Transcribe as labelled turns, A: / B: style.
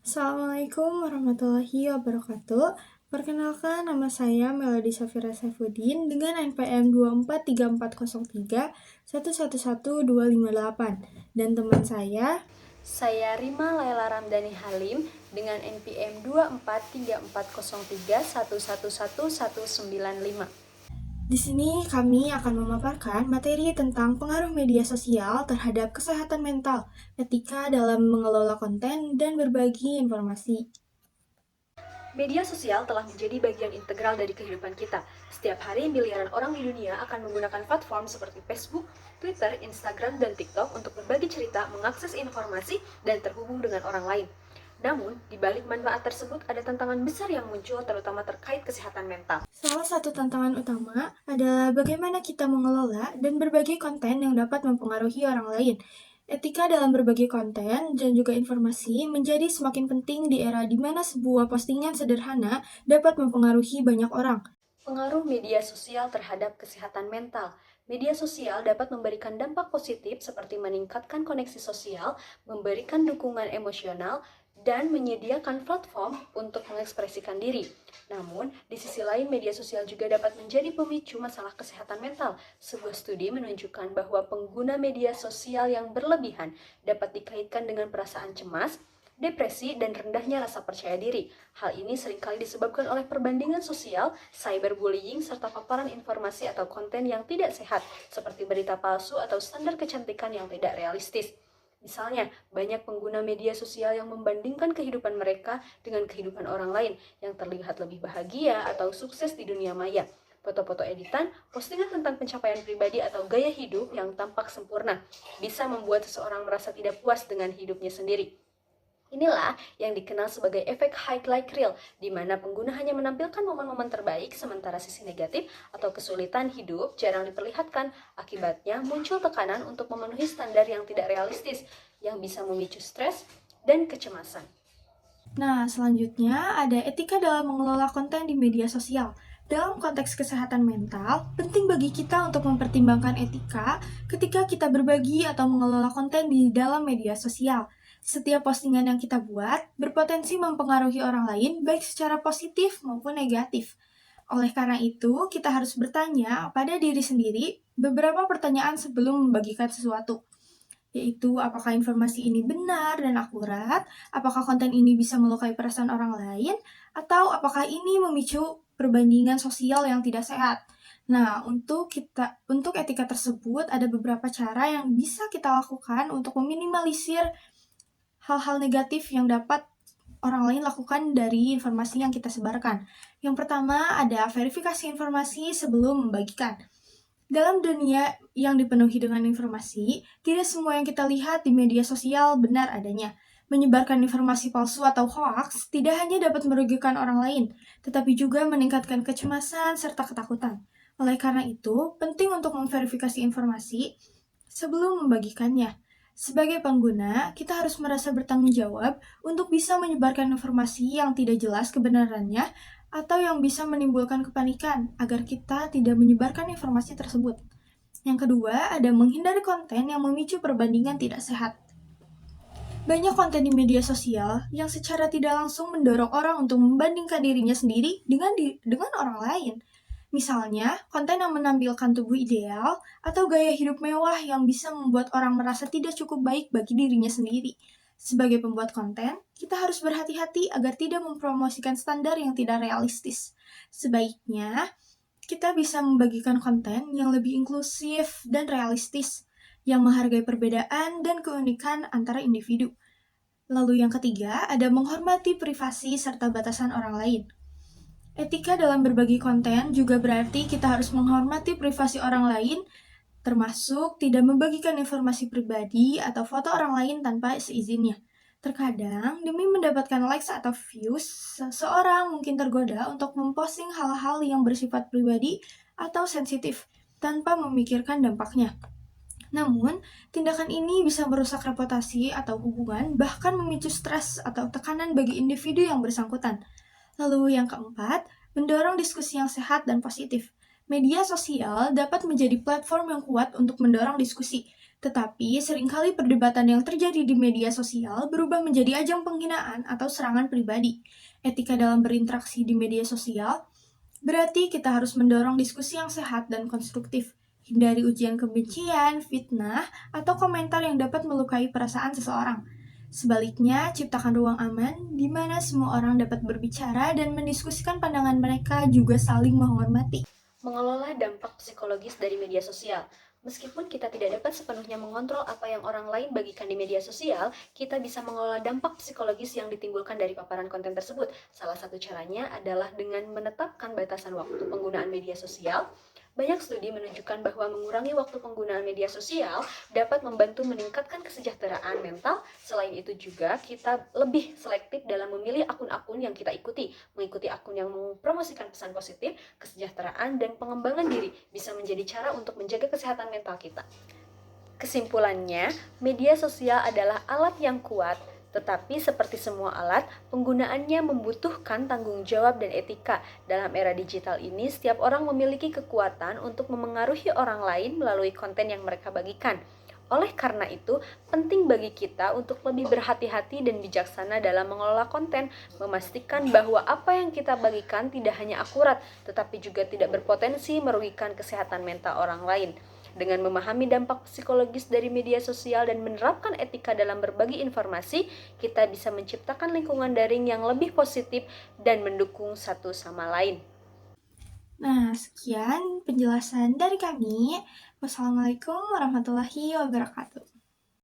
A: Assalamualaikum warahmatullahi wabarakatuh. Perkenalkan, nama saya Melody Safira Saifuddin dengan NPM 243411258 dan teman
B: Saya Rima Laila Ramdhani Halim dengan NPM 2433403111195.
A: Di sini kami akan memaparkan materi tentang pengaruh media sosial terhadap kesehatan mental, etika dalam mengelola konten, dan berbagi informasi.
B: Media sosial telah menjadi bagian integral dari kehidupan kita. Setiap hari miliaran orang di dunia akan menggunakan platform seperti Facebook, Twitter, Instagram, dan TikTok untuk berbagi cerita, mengakses informasi, dan terhubung dengan orang lain. Namun, di balik manfaat tersebut ada tantangan besar yang muncul terutama terkait kesehatan mental.
A: Salah satu tantangan utama adalah bagaimana kita mengelola dan berbagi konten yang dapat mempengaruhi orang lain. Etika dalam berbagi konten dan juga informasi menjadi semakin penting di era di mana sebuah postingan sederhana dapat mempengaruhi banyak orang.
B: Pengaruh media sosial terhadap kesehatan mental. Media sosial dapat memberikan dampak positif seperti meningkatkan koneksi sosial, memberikan dukungan emosional, dan menyediakan platform untuk mengekspresikan diri. Namun, di sisi lain media sosial juga dapat menjadi pemicu masalah kesehatan mental. Sebuah studi menunjukkan bahwa pengguna media sosial yang berlebihan dapat dikaitkan dengan perasaan cemas, depresi, dan rendahnya rasa percaya diri. Hal ini seringkali disebabkan oleh perbandingan sosial, cyberbullying, serta paparan informasi atau konten yang tidak sehat, seperti berita palsu atau standar kecantikan yang tidak realistis. Misalnya, banyak pengguna media sosial yang membandingkan kehidupan mereka dengan kehidupan orang lain yang terlihat lebih bahagia atau sukses di dunia maya. Foto-foto editan, postingan tentang pencapaian pribadi atau gaya hidup yang tampak sempurna bisa membuat seseorang merasa tidak puas dengan hidupnya sendiri. Inilah yang dikenal sebagai efek highlight reel, di mana pengguna hanya menampilkan momen-momen terbaik sementara sisi negatif atau kesulitan hidup jarang diperlihatkan. Akibatnya muncul tekanan untuk memenuhi standar yang tidak realistis, yang bisa memicu stres dan kecemasan.
A: Nah, selanjutnya ada etika dalam mengelola konten di media sosial. Dalam konteks kesehatan mental, penting bagi kita untuk mempertimbangkan etika ketika kita berbagi atau mengelola konten di dalam media sosial. Setiap postingan yang kita buat berpotensi mempengaruhi orang lain baik secara positif maupun negatif. Oleh karena itu, kita harus bertanya pada diri sendiri beberapa pertanyaan sebelum membagikan sesuatu, yaitu apakah informasi ini benar dan akurat, apakah konten ini bisa melukai perasaan orang lain, atau apakah ini memicu perbandingan sosial yang tidak sehat. Nah, untuk etika tersebut ada beberapa cara yang bisa kita lakukan untuk meminimalisir hal-hal negatif yang dapat orang lain lakukan dari informasi yang kita sebarkan. Yang pertama ada verifikasi informasi sebelum membagikan. Dalam dunia yang dipenuhi dengan informasi, tidak semua yang kita lihat di media sosial benar adanya. Menyebarkan informasi palsu atau hoax tidak hanya dapat merugikan orang lain, tetapi juga meningkatkan kecemasan serta ketakutan. Oleh karena itu, penting untuk memverifikasi informasi sebelum membagikannya. Sebagai pengguna, kita harus merasa bertanggung jawab untuk bisa menyebarkan informasi yang tidak jelas kebenarannya atau yang bisa menimbulkan kepanikan agar kita tidak menyebarkan informasi tersebut. Yang kedua, ada menghindari konten yang memicu perbandingan tidak sehat. Banyak konten di media sosial yang secara tidak langsung mendorong orang untuk membandingkan dirinya sendiri dengan orang lain. Misalnya, konten yang menampilkan tubuh ideal atau gaya hidup mewah yang bisa membuat orang merasa tidak cukup baik bagi dirinya sendiri. Sebagai pembuat konten, kita harus berhati-hati agar tidak mempromosikan standar yang tidak realistis. Sebaiknya, kita bisa membagikan konten yang lebih inklusif dan realistis, yang menghargai perbedaan dan keunikan antara individu. Lalu yang ketiga, ada menghormati privasi serta batasan orang lain. Etika dalam berbagi konten juga berarti kita harus menghormati privasi orang lain, termasuk tidak membagikan informasi pribadi atau foto orang lain tanpa seizinnya. Terkadang, demi mendapatkan likes atau views, seseorang mungkin tergoda untuk memposting hal-hal yang bersifat pribadi atau sensitif tanpa memikirkan dampaknya. Namun, tindakan ini bisa merusak reputasi atau hubungan, bahkan memicu stres atau tekanan bagi individu yang bersangkutan. Lalu yang keempat, mendorong diskusi yang sehat dan positif. Media sosial dapat menjadi platform yang kuat untuk mendorong diskusi. Tetapi seringkali perdebatan yang terjadi di media sosial berubah menjadi ajang penghinaan atau serangan pribadi. Etika dalam berinteraksi di media sosial berarti kita harus mendorong diskusi yang sehat dan konstruktif. Hindari ujian kebencian, fitnah, atau komentar yang dapat melukai perasaan seseorang. Sebaliknya, ciptakan ruang aman di mana semua orang dapat berbicara dan mendiskusikan pandangan mereka juga saling menghormati.
B: Mengelola dampak psikologis dari media sosial. Meskipun kita tidak dapat sepenuhnya mengontrol apa yang orang lain bagikan di media sosial, kita bisa mengelola dampak psikologis yang ditimbulkan dari paparan konten tersebut. Salah satu caranya adalah dengan menetapkan batasan waktu penggunaan media sosial. Banyak studi menunjukkan bahwa mengurangi waktu penggunaan media sosial dapat membantu meningkatkan kesejahteraan mental. Selain itu juga kita lebih selektif dalam memilih akun-akun yang kita ikuti. Mengikuti akun yang mempromosikan pesan positif, kesejahteraan, dan pengembangan diri bisa menjadi cara untuk menjaga kesehatan mental kita. Kesimpulannya, media sosial adalah alat yang kuat, tetapi seperti semua alat, penggunaannya membutuhkan tanggung jawab dan etika. Dalam era digital ini, setiap orang memiliki kekuatan untuk memengaruhi orang lain melalui konten yang mereka bagikan. Oleh karena itu, penting bagi kita untuk lebih berhati-hati dan bijaksana dalam mengelola konten, memastikan bahwa apa yang kita bagikan tidak hanya akurat, tetapi juga tidak berpotensi merugikan kesehatan mental orang lain. Dengan memahami dampak psikologis dari media sosial dan menerapkan etika dalam berbagi informasi, kita bisa menciptakan lingkungan daring yang lebih positif dan mendukung satu sama lain.
A: Nah, sekian penjelasan dari kami. Wassalamualaikum warahmatullahi wabarakatuh.